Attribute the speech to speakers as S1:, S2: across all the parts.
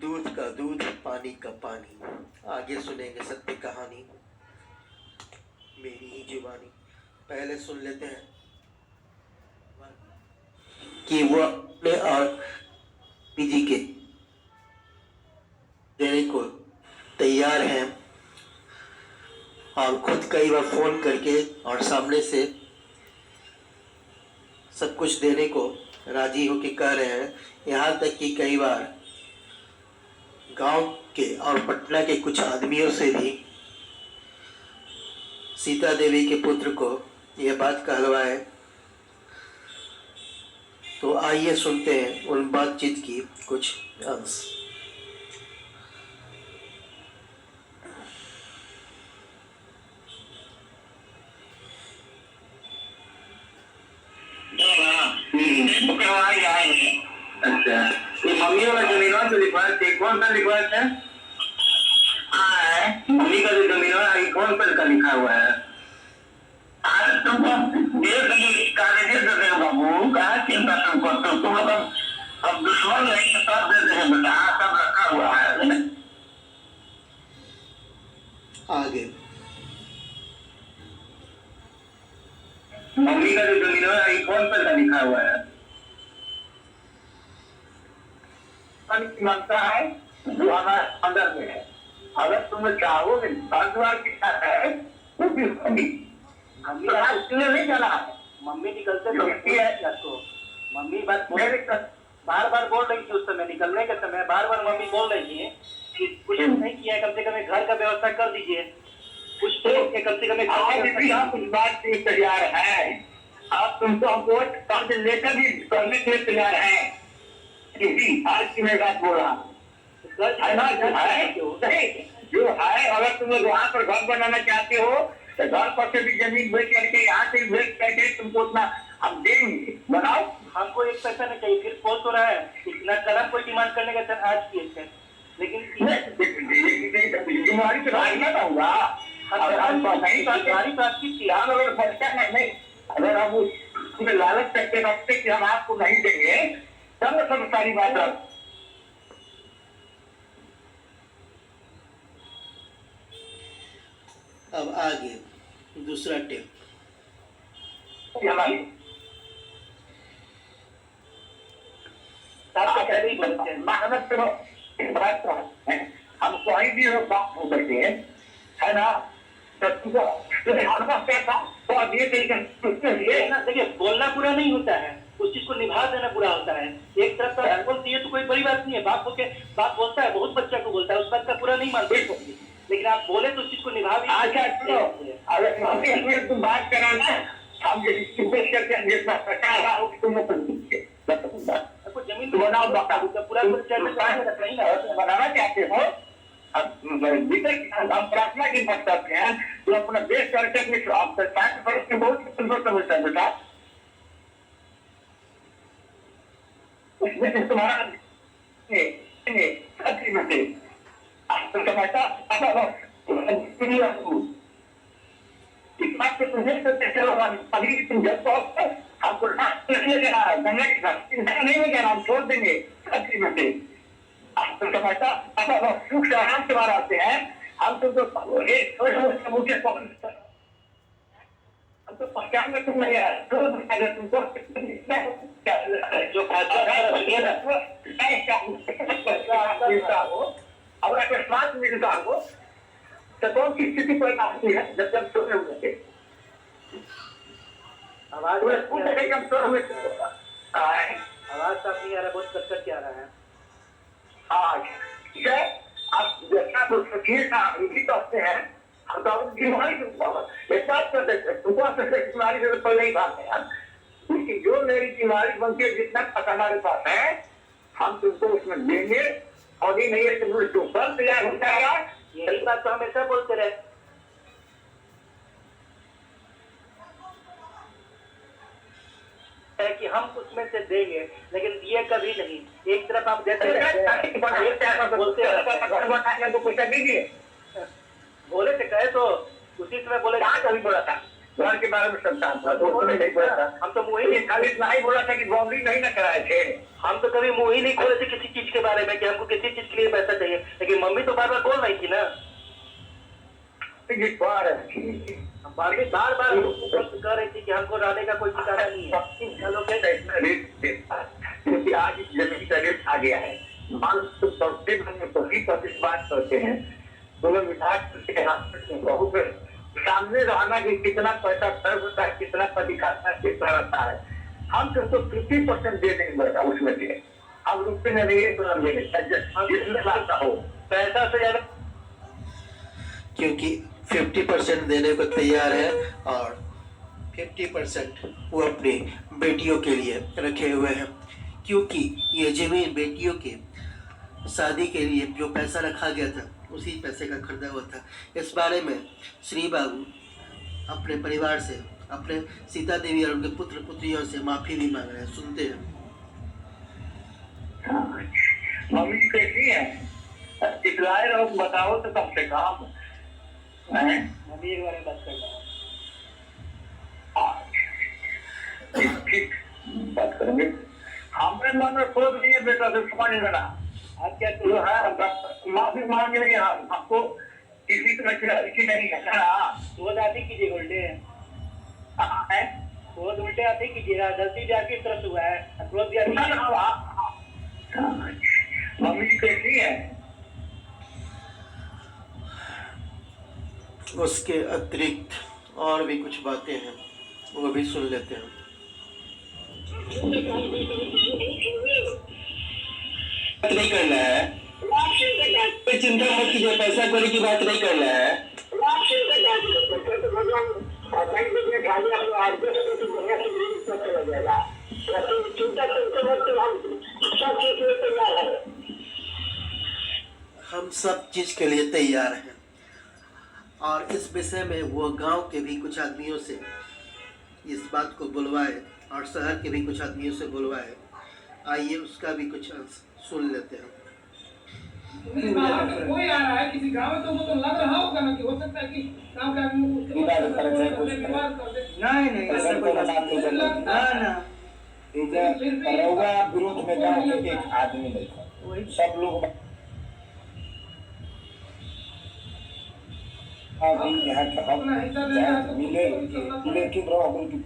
S1: दूध का दूध, पानी का पानी। आगे सुनेंगे सत्य कहानी, मेरी ही जुबानी। पहले सुन लेते हैं कि वो अपने और पीजी के देने को तैयार हैं और खुद कई बार फोन करके और सामने से सब कुछ देने को राजी होके कह रहे हैं। यहाँ तक कि कई बार गांव के और पटना के कुछ आदमियों से भी सीता देवी के पुत्र को यह बात कहलवाए। तो आइए सुनते हैं उन बातचीत की कुछ अंश।
S2: अच्छा, ये मम्मी वाला जमीन तो लिखवा थे, कौन सा लिखवा था? मम्मी का जो जमीन है कौन सा का लिखा हुआ है? आज तुमको एक कागज दे देगा बाबू, कहा चिंता तुमको, तुम लोग अब दुश्मन नहीं सब दे देंगे बेटा, सब रखा हुआ है।
S1: आगे
S2: मम्मी का जो जमीन है कौन सा का लिखा हुआ है? मानता है जो हमारे अंदर में है। अगर तुम चाहोगे भगवान की है तो भी मम्मी नहीं चला है।
S3: मम्मी निकलते तो आपको मम्मी बात बार बार बोल रही थी उस समय, निकलने के समय बार बार मम्मी बोल रही थी कि कुछ नहीं किया, कम से कम घर का व्यवस्था कर दीजिए, कुछ तो कम से कम
S2: कुछ बात के तैयार है। आप तुमको हमको कर्ज लेकर भी करने के लिए तैयार है। आज की मैं बात बोल रहा हूँ जो है, अगर तुम लोग वहाँ पर घर बनाना चाहते हो तो घर पर से भी जमीन बेच करके यहाँ से बेच करके तुमको उतना हम देंगे, बनाओ।
S3: हमको एक पैसा नहीं चाहिए। फिर बोल तो रहा है इतना कदम कोई डिमांड करने का आज किए थे, लेकिन
S2: जिम्मेवारी तो ना होगा। अगर हम उसमें लालच करके रखते कि हम आपको नहीं देंगे तब सब सारी बात रख।
S1: अब आगे दूसरा टेप।
S2: हम कोई भी बात हो सकते हैं, है ना?
S3: देखिए बोलना पूरा नहीं होता है, उस चीज को निभा देना पूरा होता है। एक तरफ का बोलती है तो कोई बड़ी बात नहीं है, बाप होके बात बोलता है, बहुत बच्चा को बोलता है, उस बात का पूरा नहीं मानते, लेकिन आप बोले तो उस चीज को निभा भी।
S2: तुम बात कराना हम
S3: जमीन
S2: बनाओ
S3: पूरा
S2: बनाना चाहते हो। हम प्रार्थना की बात करते हैं तो अपना देश करके बहुत सुंदर समझता है बेटा। उसमें तुम्हारा तुम जब हमको नहीं कहना, हम छोड़ देंगे सुख से आराम से आते हैं। हम तुमको हम तो पहचान में तुम नहीं है तुमको जो और अकस्मात मिलता हो तो कौन सी स्थिति पर आती है जब जब सोए हुए
S3: आवाज
S2: कमजोर हुए
S3: आवाज तो नहीं आ रहा, बहुत कट कट के आ रहा है।
S2: ठीक है, आप जैसा तो सखीर का भी करते हैं, हम तो बीमारी कर देते बीमारी से पहले ही बात है यार, जो मेरी बीमारी बनती है जितना पता हमारे पास है हम तुमको उसमें देंगे, और ही नहीं है तो सब तैयार हो जाएगा।
S3: यही बात तो हमेशा बोलते रहे है कि हम उसमें से देंगे, लेकिन दिए कभी नहीं। एक तरफ आप देते बोले थे, कहे तो उसी समय बोले
S2: कभी बोला था घर के बारे में सब जानता तो उसने नहीं बोला था।
S3: हम तो मुँह ही नहीं
S2: खाली इतना ही बोला था कि बाउंड्री नहीं ना कराए थे।
S3: हम तो कभी मुँह ही नहीं खोले थे किसी चीज के बारे में कि हमको किसी चीज के लिए पैसा चाहिए, लेकिन मम्मी तो बार बार बोल रही थी ना।
S2: ये बार है
S3: मम्मी बार बार कह रही थी कि हमको रहने का कोई ठिकाना नहीं है। चलो
S2: क्योंकि आज जमीन का रेट आ गया है, मान तो सबसे प्रतिशत बात करते हैं तो लोग विधायक के बहुत सामने रहना कि कितना पैसा खर्च होता है, कितना प्रतिकाता है, कितना रहता है। हम तो 50% दे देंगे उसमें से, हम रुपये में नहीं तो हम जिसमें लाता हो
S3: पैसा से ज्यादा,
S1: क्योंकि 50% देने को तैयार है और 50% वो अपनी बेटियों के लिए रखे हुए हैं, क्योंकि ये जमीन बेटियों के शादी के लिए जो पैसा रखा गया था उसी पैसे का खरीदा हुआ था। इस बारे में श्री बाबू अपने परिवार से, अपने सीता देवी और उनके पुत्र पुत्रियों से माफी भी मांग रहे हैं। सुनते हैं।
S2: मम्मी कैसी है? चिल्लाए रहो, बताओ तो कम से कम।
S3: मम्मी के बारे में बात कर रहा हूँ।
S2: ठीक बात करेंगे। हमने मन में सोच लिया बेटा से समझ लेना।
S3: आप क्या
S2: तो है माफी मांग रही है, आपको किसी तरह की नहीं है ना।
S3: रोज आती कीजिए उल्टे, रोज उल्टे आते कीजिएगा। गलती भी आपकी तरफ से हुआ है, रोज भी
S2: मम्मी कैसी है?
S1: उसके अतिरिक्त और भी कुछ बातें हैं, वो भी सुन लेते हैं।
S4: नहीं करना है, चिंता मत कीजिए, पैसा कौड़ी की बात नहीं करना है।
S1: हम सब चीज के लिए तैयार हैं और इस विषय में वो गांव के भी कुछ आदमियों से इस बात को बुलवाए और शहर के भी कुछ आदमियों से बुलवाए। आइए उसका भी कुछ अंश सुन लेते हैं।
S5: कोई आ रहा है किसी गांव में, तो वो तो लग रहा होगा ना कि हो सकता है कि गांव का आदमी उसके
S3: नहीं
S4: ऐसा कोई बात नहीं करना।
S3: ना
S4: रहुआ विरोध में गाँव के एक आदमी नहीं था, सब लोग यहाँ के हक मिले, लेकिन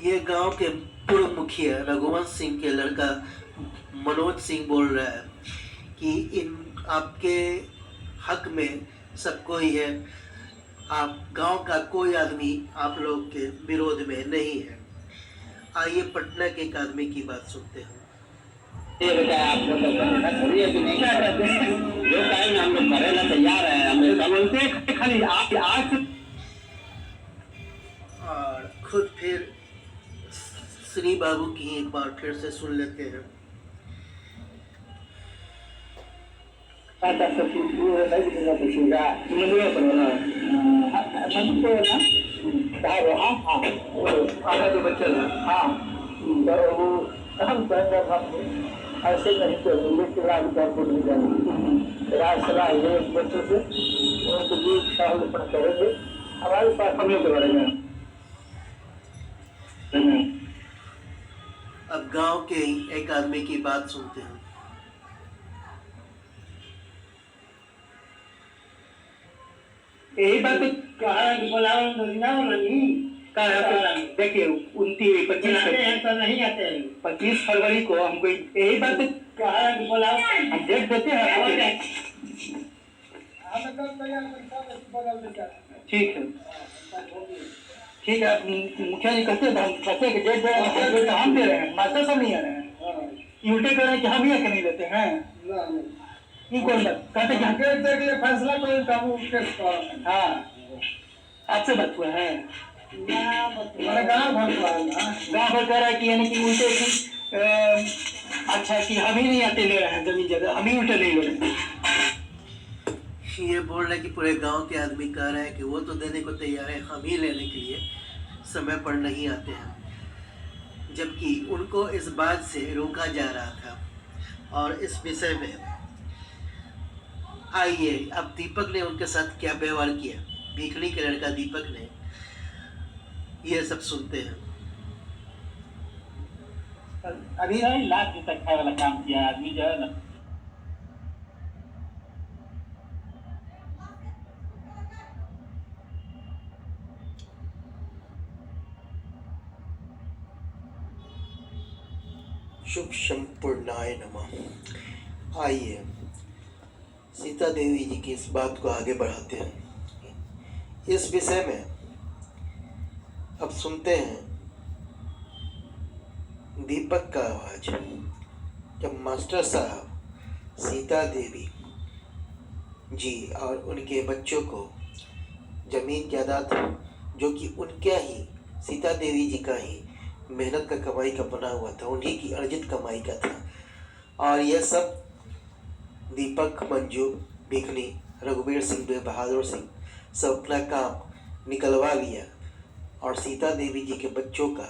S1: ये गांव के पूर्व मुखिया रघुवंश सिंह के लड़का मनोज सिंह बोल रहा है कि इन आपके हक में सब कोई है, आप गांव का कोई आदमी आप लोग के विरोध में नहीं है। आइए पटना के एक आदमी की बात सुनते हैं।
S4: ये बेटा आप लोग थोड़ी अभी नहीं कर रहे हैं, जो टाइम हम लोग करे ना तैयार है, हम लोग बोलते खाली आप आज।
S1: और खुद फिर श्री बाबू की एक बार फिर से सुन लेते हैं।
S2: ऐसे नहीं तो लेकिन राज सलाह ये बच्चों से उनको भी सहायता करेंगे हमारे पास हम लोग बढ़ेंगे।
S1: अब गांव के ही एक आदमी की बात सुनते हैं।
S3: यही बात देखिए 25 फरवरी को हमको यही बात हम डेट देते हैं। ठीक है ठीक है, मुखिया जी कहते हैं हम कहते हैं कि डेट हम दे रहे हैं, मास्टर सब नहीं आ रहे हैं, उल्टे कर रहे हैं कि हम ही आके नहीं देते हैं। ये कौन बात कहते हैं फैसला कोई। हाँ आपसे बात हुआ है, गाँव भर कह रहा है कि यानी कि उल्टे की अच्छा कि हम ही नहीं आते ले रहे हैं जमीन जगह, हम ही उल्टे ले ले रहे हैं।
S1: ये बोल रहे कि पूरे गांव के आदमी कह रहे हैं कि वो तो देने को तैयार है, हम ही लेने के लिए समय पर नहीं आते हैं, जबकि उनको इस बात से रोका जा रहा था। और इस विषय में आइए अब दीपक ने उनके साथ क्या व्यवहार किया। भीखनी के लड़का दीपक ने ये सब सुनते हैं।
S3: अभी नहीं लाख जूता खाए वाला काम किया आदमी जो है ना।
S1: शुभ संपूर्णाय नमः। आइए सीता देवी जी की इस बात को आगे बढ़ाते हैं। इस विषय में अब सुनते हैं दीपक का आवाज, जब मास्टर साहब सीता देवी जी और उनके बच्चों को जमीन जायदाद जो कि उनका ही सीता देवी जी का ही मेहनत का कमाई का बना हुआ था, उन्हीं की अर्जित कमाई का था, और यह सब दीपक, मंजू, भिखनी, रघुवीर सिंह, बहादुर सिंह सब अपना काम निकलवा लिया और सीता देवी जी के बच्चों का